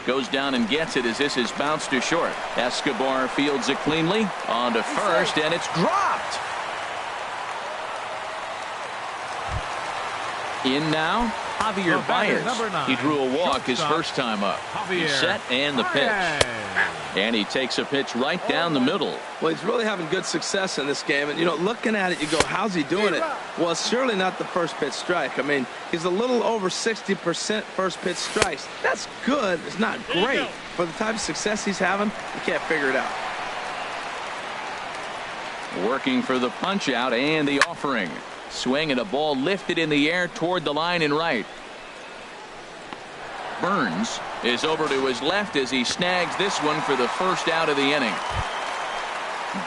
Goes down and gets it as this is bounced to short. Escobar fields it cleanly on to first, and it's dropped. In now, Javier Baez. He drew a walk his first time up. He's set and the pitch. And he takes a pitch right down the middle. Well, he's really having good success in this game. And, you know, looking at it, you go, how's he doing it? Well, it's surely not the first pitch strike. I mean, he's a little over 60% first pitch strikes. That's good. It's not great. For the type of success he's having, you can't figure it out. Working for the punch out and the offering. Swing and a ball lifted in the air toward the line and right. Burns is over to his left as he snags this one for the first out of the inning.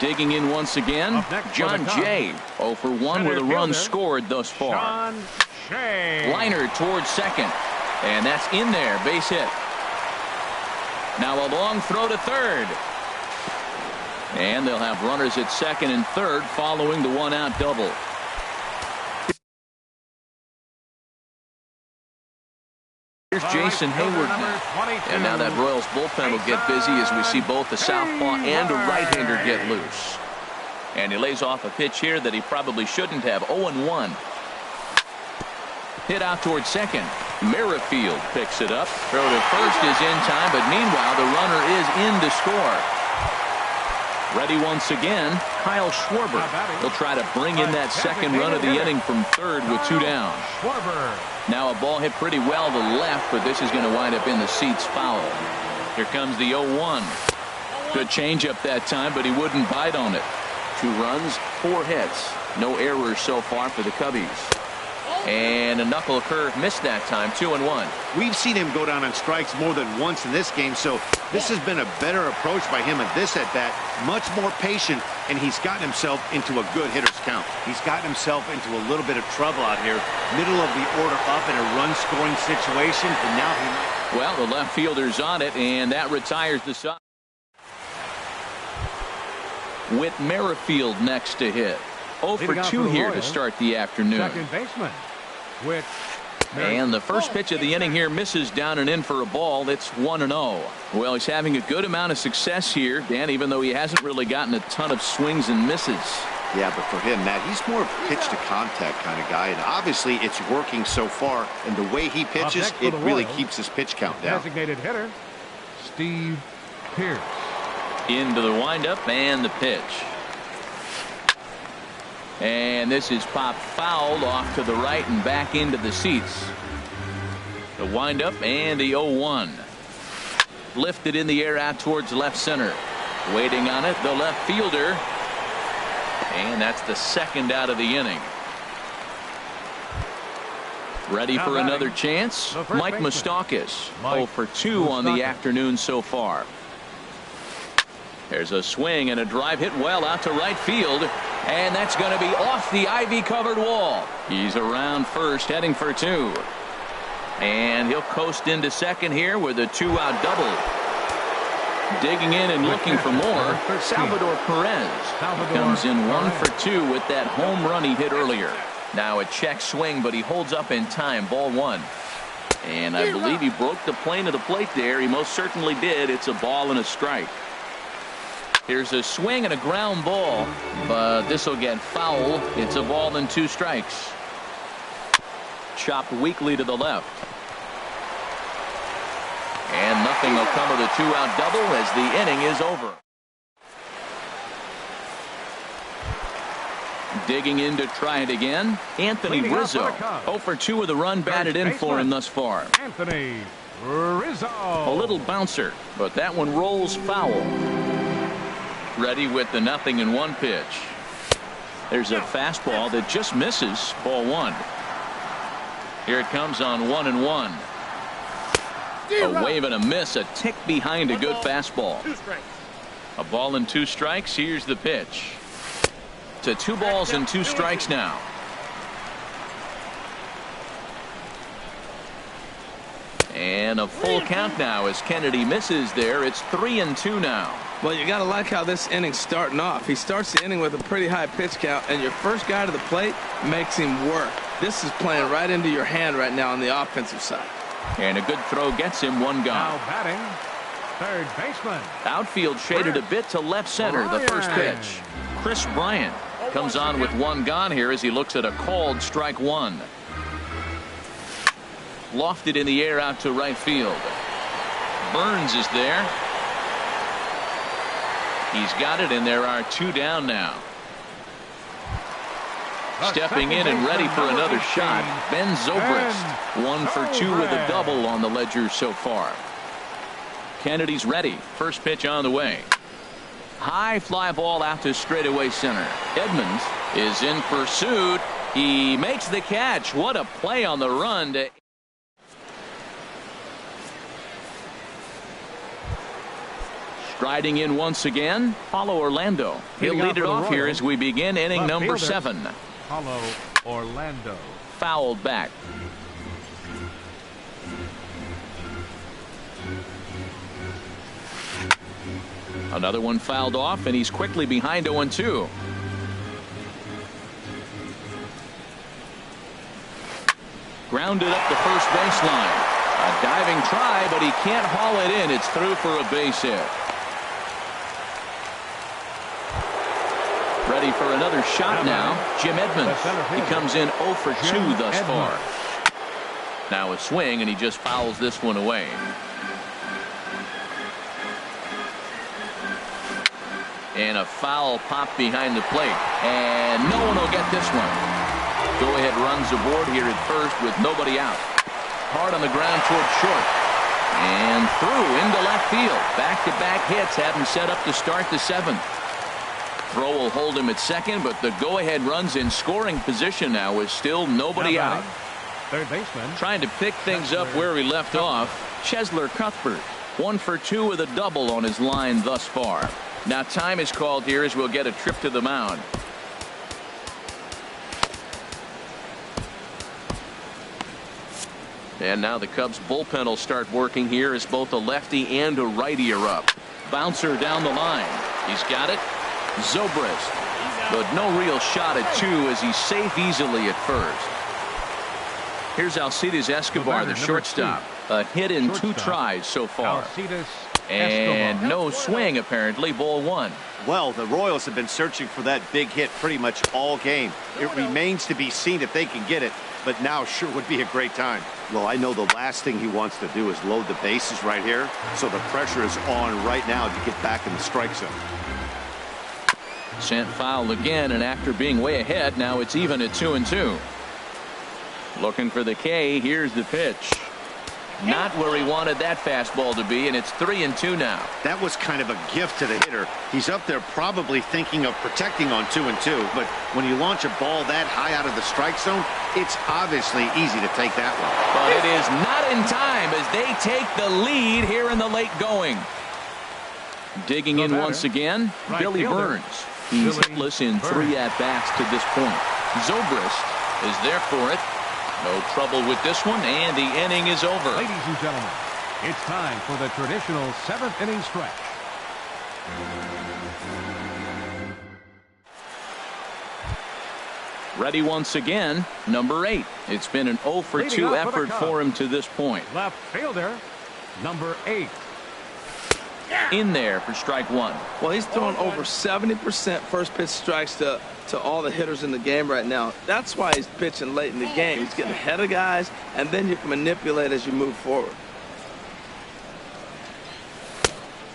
Digging in once again, John Jay. 0 for 1 with a run scored thus far. Liner towards second, and that's in there, base hit. Now a long throw to third, and they'll have runners at second and third following the one-out double. Here's Jason Hayward now. And now that Royals bullpen will get busy as we see both the southpaw and a right-hander get loose. And he lays off a pitch here that he probably shouldn't have. 0-1. Hit out towards second. Merrifield picks it up. Throw to first is in time, but meanwhile the runner is in to score. Ready once again, Kyle Schwarber. He'll try to bring in that second run of the inning from third with 2 down. Now a ball hit pretty well to left, but this is going to wind up in the seats foul. Here comes the 0-1. Good changeup that time, but he wouldn't bite on it. 2 runs, 4 hits. No errors so far for the Cubbies. And a knuckle curve missed that time. 2-1. We've seen him go down on strikes more than once in this game, so this has been a better approach by him at this at-bat. Much more patient, and he's gotten himself into a good hitter's count. He's gotten himself into a little bit of trouble out here. Middle of the order up in a run-scoring situation, and now he might... Well, the left fielder's on it, and that retires the side. With Merrifield next to hit. 0 for 2 here to start the afternoon. Second baseman. And the first pitch of the inning here misses down and in for a ball. It's 1-0. Well, he's having a good amount of success here, Dan, even though he hasn't really gotten a ton of swings and misses. Yeah, but for him, Matt, he's more of a pitch to contact kind of guy, and obviously it's working so far. And the way he pitches, it really keeps his pitch count down. Designated hitter, Steve Pearce. Into the windup and the pitch. And this is popped fouled off to the right and back into the seats. The windup and the 0-1. Lifted in the air out towards left center. Waiting on it, the left fielder. And that's the second out of the inning. Ready for another chance? Mike Moustakas. 0 for 2 on the afternoon so far. There's a swing and a drive hit well out to right field. And that's going to be off the ivy-covered wall. He's around first, heading for 2. And he'll coast into second here with a 2-out double. Digging in and looking for more, Salvador Perez. He comes in 1 for 2 with that home run he hit earlier. Now a check swing, but he holds up in time. Ball 1. And I believe he broke the plane of the plate there. He most certainly did. It's a ball and a strike. Here's a swing and a ground ball, but this will get foul. It's a ball and 2 strikes. Chopped weakly to the left. And nothing will come of the 2-out double as the inning is over. Digging in to try it again, Anthony Rizzo. 0 for 2 with a run batted in for him thus far. Anthony Rizzo. A little bouncer, but that one rolls foul. Ready with the 0-1 pitch. There's a fastball that just misses. Ball 1. Here it comes on 1-1. A wave and a miss, a tick behind a good fastball. A ball and 2 strikes. Here's the pitch. To 2 balls and 2 strikes now. And a full count now as Kennedy misses there. It's 3-2 now. Well, you got to like how this inning's starting off. He starts the inning with a pretty high pitch count, and your first guy to the plate makes him work. This is playing right into your hand right now on the offensive side. And a good throw gets him one gone. Now batting, third baseman. Outfield shaded a bit to left center. The first pitch. Chris Bryant comes on with one gone here as he looks at a called strike one. Lofted in the air out to right field. Burns is there. He's got it, and there are two down now. Stepping in and ready for another shot, Ben Zobrist. 1 for 2 with a double on the ledger so far. Kennedy's ready. First pitch on the way. High fly ball out to straightaway center. Edmonds is in pursuit. He makes the catch. What a play on the run to striding in once again, Paulo Orlando. He'll lead it off here as we begin inning number 7. Paulo Orlando. Fouled back. Another one fouled off, and he's quickly behind 0-2. Grounded up the first baseline. A diving try, but he can't haul it in. It's through for a base hit. Ready for another shot now. Jim Edmonds. He comes in 0 for 2 thus far. Now a swing, and he just fouls this one away. And a foul pop behind the plate. And no one will get this one. Go-ahead runs aboard here at first with nobody out. Hard on the ground toward short. And through into left field. Back-to-back hits have him set up to start the 7th. Throw will hold him at second, but the go-ahead runs in scoring position now with still nobody out. Third baseman. Trying to pick things up where he left off. Cheslor Cuthbert. 1 for 2 with a double on his line thus far. Now time is called here as we'll get a trip to the mound. And now the Cubs bullpen will start working here as both a lefty and a righty are up. Bouncer down the line. He's got it. Zobrist. But no real shot at 2 as he's safe easily at first. Here's Alcides Escobar, the shortstop. A hit in 2 tries so far. And no swing apparently. Ball 1. Well, the Royals have been searching for that big hit pretty much all game. It remains to be seen if they can get it, but now sure would be a great time. Well, I know the last thing he wants to do is load the bases right here, so the pressure is on right now to get back in the strike zone. Sent foul again, and after being way ahead, now it's even at 2-2. Looking for the K. Here's the pitch. Not where he wanted that fastball to be, and it's 3-2 now. That was kind of a gift to the hitter. He's up there probably thinking of protecting on 2-2, but when you launch a ball that high out of the strike zone, it's obviously easy to take that one. But it is not in time as they take the lead here in the late going. Digging in once again, Billy Burns. He's hitless in 3 at-bats to this point. Zobrist is there for it. No trouble with this one, and the inning is over. Ladies and gentlemen, it's time for the traditional 7th inning stretch. Ready once again, number 8. It's been an 0 for 2 effort for him to this point. Left fielder, number 8. In there for strike 1. Well, he's throwing over 70% first pitch strikes to all the hitters in the game right now. That's why he's pitching late in the game. He's getting ahead of guys, and then you can manipulate as you move forward.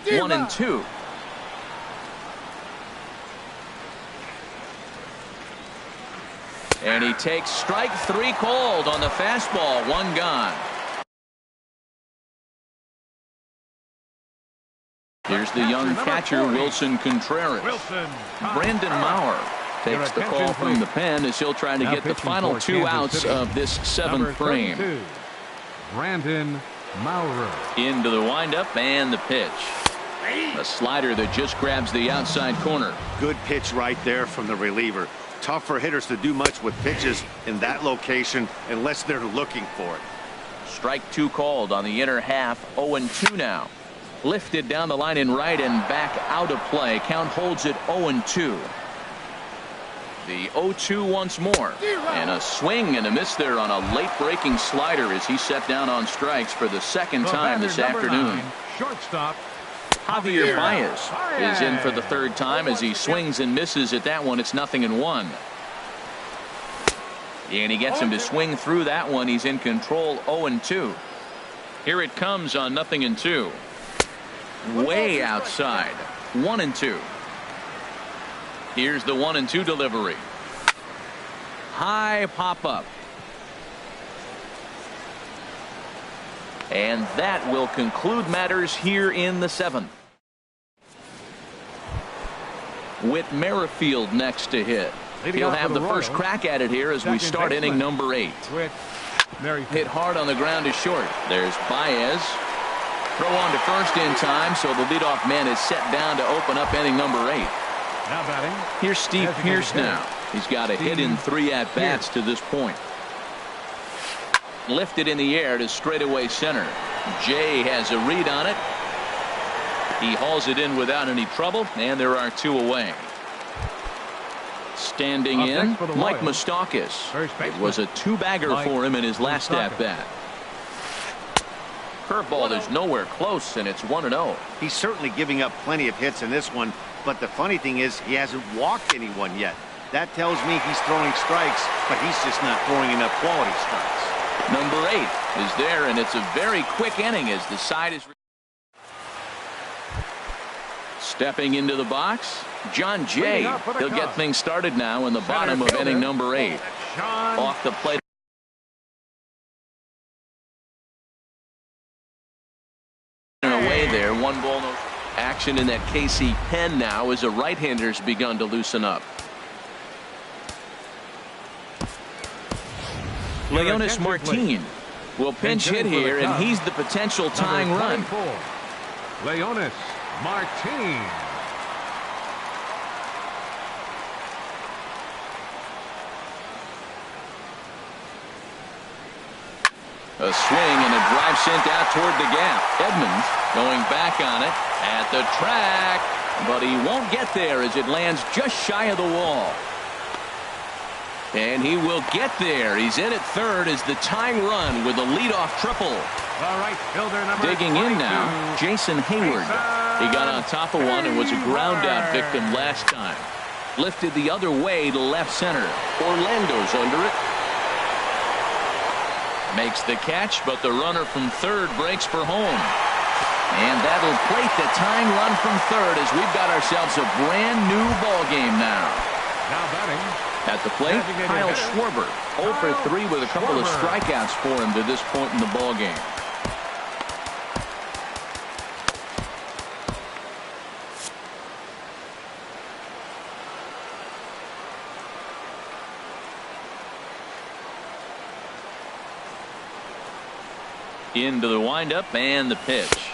1-2. And he takes strike 3 called on the fastball. 1 gone. Here's the young catcher, Wilson Contreras. Brandon Maurer takes the call from the pen as he'll try to get the final 2 outs of this 7th frame. Brandon Maurer. Into the windup and the pitch. A slider that just grabs the outside corner. Good pitch right there from the reliever. Tough for hitters to do much with pitches in that location unless they're looking for it. Strike 2 called on the inner half. 0-2 now. Lifted down the line in right and back out of play. Count holds it 0-2. The 0-2 once more. And a swing and a miss there on a late breaking slider as he set down on strikes for the second time this afternoon. Shortstop Javier Baez is in for the third time as he swings and misses at that one. It's 0-1. And he gets him to swing through that one. He's in control. 0-2. Here it comes on 0-2. Way outside. 1-2. Here's the 1-2 delivery. High pop up. And that will conclude matters here in the seventh. Whit Merrifield next to hit. He'll have the first crack at it here as we start inning number 8. Hit hard on the ground is short. There's Baez. Throw on to first in time, so the leadoff man is set down to open up inning number 8. Now batting. Here's Steve Pearce now. He's got a hit in 3 at-bats to this point. Lifted in the air to straightaway center. Jay has a read on it. He hauls it in without any trouble, and there are 2 away. Standing in, Mike Moustakas. It was a 2-bagger for him in his last at-bat. Curveball is nowhere close, and it's 1-0. He's certainly giving up plenty of hits in this one, but the funny thing is he hasn't walked anyone yet. That tells me he's throwing strikes, but he's just not throwing enough quality strikes. Number 8 is there, and it's a very quick inning as the side is stepping into the box. John Jay. He'll get things started now in the bottom of inning number 8. Off the plate. And away there. 1 ball, no. Action in that KC pen now as a right-hander's begun to loosen up. Leonis Martin will pinch hit here, and he's the potential tying run. Leonis Martin. A swing and a drive sent out toward the gap. Edmonds going back on it at the track, but he won't get there as it lands just shy of the wall. And he will get there. He's in at third as the tying run with a leadoff triple. All right, fielder number Digging 22. in now, Jason Hayward. He got on top of one and was a ground out victim last time. Lifted the other way to left center. Orlando's under it. Makes the catch, but the runner from third breaks for home. And that'll plate the tying run from third as we've got ourselves a brand new ball game now. Now batting. At the plate, Kyle Schwarber. 0 for 3 with a couple of strikeouts for him to this point in the ball game. Into the windup and the pitch.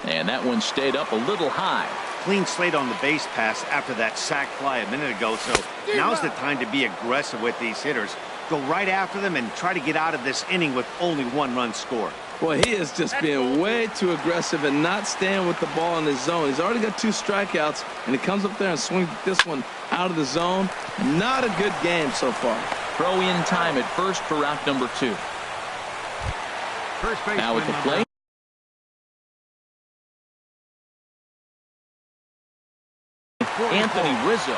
And that one stayed up a little high. Clean slate on the base pass after that sac fly a minute ago, so now's the time to be aggressive with these hitters. Go right after them and try to get out of this inning with only 1 run scored. Boy, he is just being way too aggressive and not staying with the ball in his zone. He's already got 2 strikeouts, and he comes up there and swings this one out of the zone. Not a good game so far. Throw in time at first for route number 2. Now at the plate. Anthony Rizzo.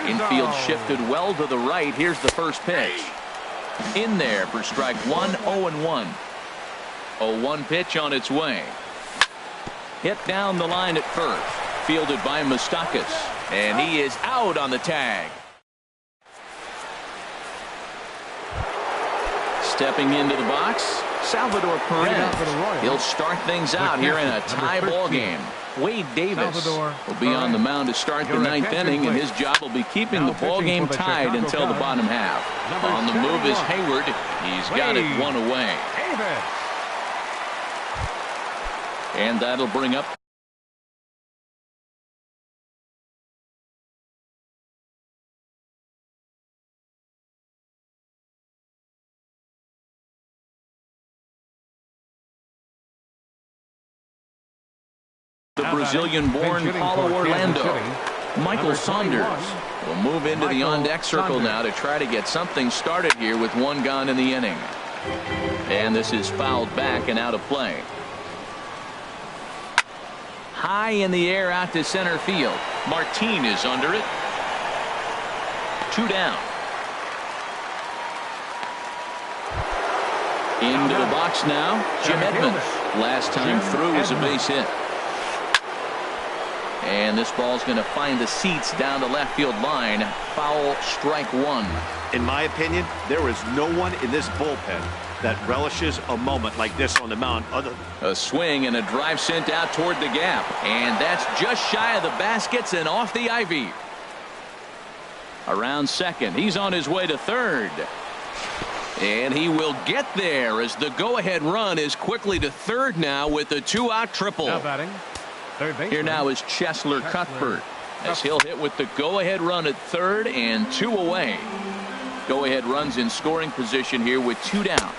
Infield shifted well to the right. Here's the first pitch. In there for strike 1, 0-1. 0-1 pitch on its way. Hit down the line at first. Fielded by Moustakas. And he is out on the tag. Stepping into the box, Salvador Perez. He'll start things out here in a tie ball game. Wade Davis will be on the mound to start the 9th inning, and his job will be keeping the ball game tied until the bottom half. On the move is Hayward. He's got it 1 away. And that'll bring up the Brazilian-born Paulo Orlando. Michael Saunders will move into the on-deck circle now to try to get something started here with one gone in the inning. And this is fouled back and out of play. High in the air out to center field. Martin is under it. 2 down. Into the box now, Jim Edmonds. Last time through was a base hit. And this ball's going to find the seats down the left field line. Foul, strike 1. In my opinion, there is no one in this bullpen that relishes a moment like this on the mound. A swing and a drive sent out toward the gap. And that's just shy of the baskets and off the ivy. Around second. He's on his way to third. And he will get there as the go-ahead run is quickly to third now with a 2-out triple. Now batting, third base. Here now is Cheslor Cuthbert as he'll hit with the go-ahead run at third and 2 away. Go-ahead runs in scoring position here with 2 down.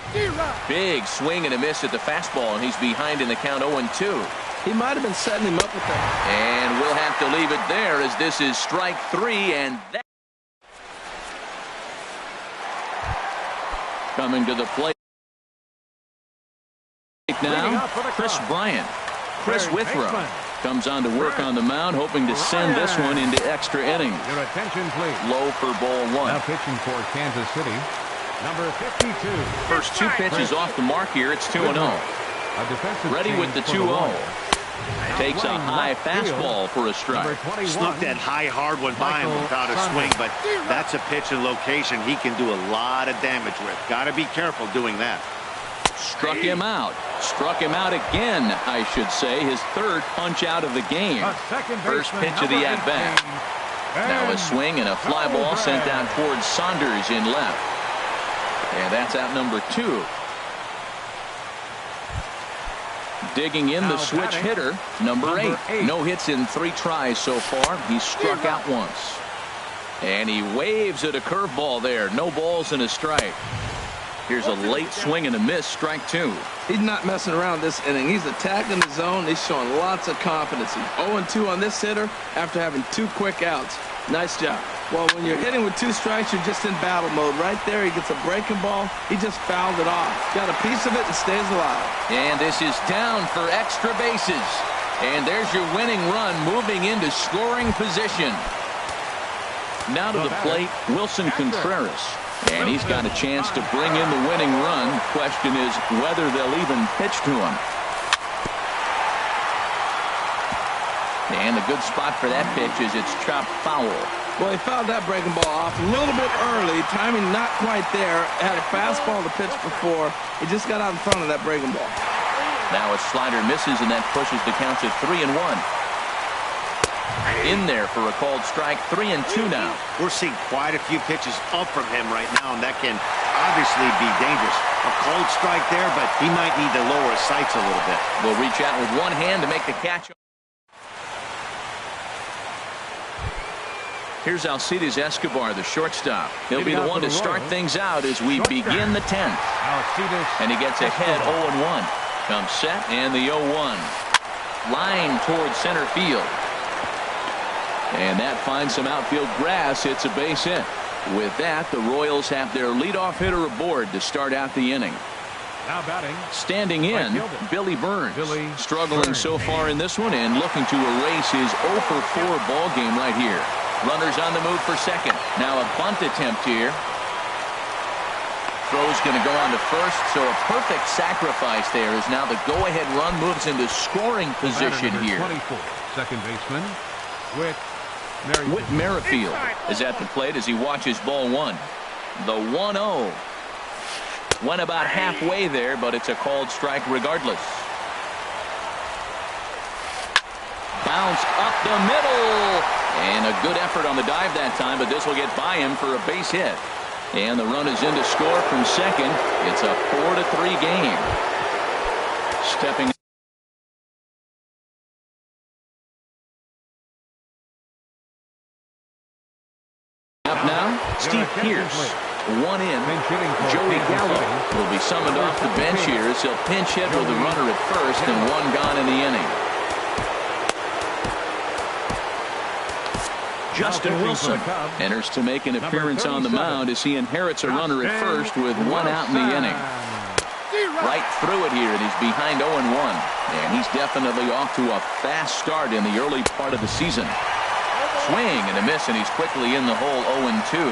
Big swing and a miss at the fastball, and he's behind in the count 0-2. He might have been setting him up with that. And we'll have to leave it there as this is strike 3, and that coming to the plate now, Chris Bryant. Chris Withrow comes on to work on the mound, hoping to send this one into extra innings. Your attention, please. Low for ball 1. Now pitching for Kansas City, number 52. First 2 pitches off the mark here. It's 2-0. Ready with the 2-0. Takes a high fastball for a strike. Snuck that high hard one by him without a swing, but that's a pitch and location he can do a lot of damage with. Got to be careful doing that. Struck him out. Struck him out again, I should say. His third punch out of the game. First pitch of the at-bat. Now a swing and a fly ball sent down towards Saunders in left. And that's out number 2. Digging in the switch hitter, number 8. No hits in 3 tries so far. He's struck out once. And he waves at a curveball there. No balls and a strike. Here's a late swing and a miss, strike 2. He's not messing around this inning. He's attacking the zone. He's showing lots of confidence. He's 0-2 on this hitter after having 2 quick outs. Nice job. Well, when you're hitting with 2 strikes, you're just in battle mode. Right there, he gets a breaking ball. He just fouled it off. Got a piece of it and stays alive. And this is down for extra bases. And there's your winning run moving into scoring position. Now to the plate, Wilson Contreras. And he's got a chance to bring in the winning run. Question is whether they'll even pitch to him. And a good spot for that pitch is it's chopped foul. Well, he fouled that breaking ball off a little bit early. Timing not quite there. Had a fastball to pitch before. He just got out in front of that breaking ball. Now a slider misses, and that pushes the count to 3-1. In there for a called strike. 3-2 now. We're seeing quite a few pitches up from him right now, and that can obviously be dangerous. A cold strike there, but he might need to lower his sights a little bit. Will reach out with one hand to make the catch. Here's Alcides Escobar, the shortstop. He'll be the one to start things out as we begin the 10th. And he gets ahead 0-1. Comes set and the 0-1. Line towards center field. And that finds some outfield grass. It's a base hit. With that, the Royals have their leadoff hitter aboard to start out the inning. Now batting. Standing in, Billy Burns. Struggling so far in this one and looking to erase his 0-for-4 ball game right here. Runners on the move for second. Now a bunt attempt here. Throw's going to go on to first, so a perfect sacrifice there as now the go-ahead run moves into scoring position here. 24, second baseman, Whit Merrifield is at the plate as he watches ball 1. The 1-0. Went about halfway there, but it's a called strike regardless. Bounce up the middle. And a good effort on the dive that time, but this will get by him for a base hit. And the run is in to score from second. It's a 4-3 game. Stepping up now, Steve Pearce. One in. Joey Gallo will be summoned off the bench here as he'll pinch hit with a runner at first and one gone in the inning. Justin Wilson enters to make an appearance on the mound as he inherits a runner at first with one out in the inning. Right through it here, and he's behind 0-1. And he's definitely off to a fast start in the early part of the season. Swing and a miss, and he's quickly in the hole, 0-2.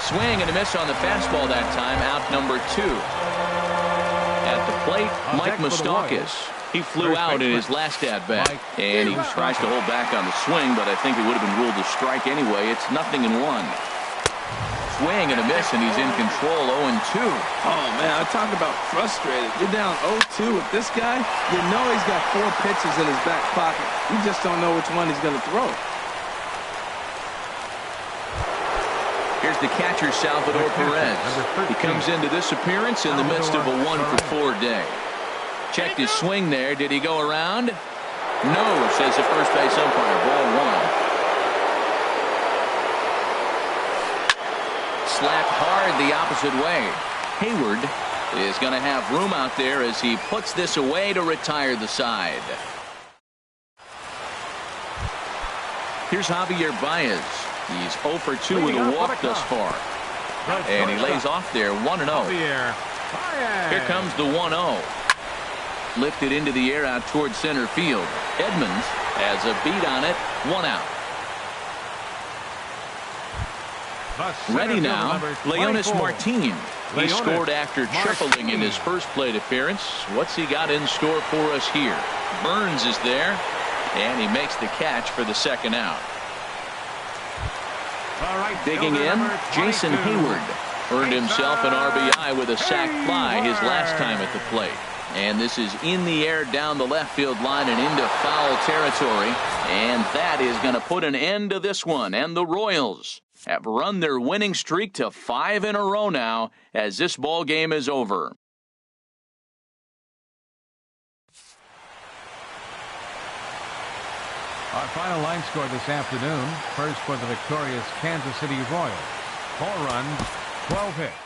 Swing and a miss on the fastball that time, out number 2. At the plate, Mike Moustakas. He flew out in his last at-bat, and he tries to hold back on the swing, but I think it would have been ruled a strike anyway. It's 0-1. Swing and a miss, and he's in control, 0-2. Oh, man, I talk about frustrated. You're down 0-2 with this guy. You know he's got 4 pitches in his back pocket. You just don't know which one he's going to throw. Here's the catcher, Salvador Perez. He comes into this appearance in the midst of a 1-for-4 day. Checked his swing there. Did he go around? No, says the first base umpire. Ball 1. Slapped hard the opposite way. Hayward is going to have room out there as he puts this away to retire the side. Here's Javier Baez. He's 0 for 2 with a walk thus far. And he lays off there, 1-0. Here comes the 1-0. Lifted into the air out towards center field. Edmonds has a beat on it, 1 out. Ready now, Leonis Martin. He scored after tripling in his first plate appearance. What's he got in store for us here? Burns is there, and he makes the catch for the second out. Digging in, Jason Hayward earned himself an RBI with a sac fly his last time at the plate. And this is in the air down the left field line and into foul territory. And that is going to put an end to this one. And the Royals have run their winning streak to 5 in a row now as this ball game is over. Our final line score this afternoon. First for the victorious Kansas City Royals. 4 runs, 12 hits.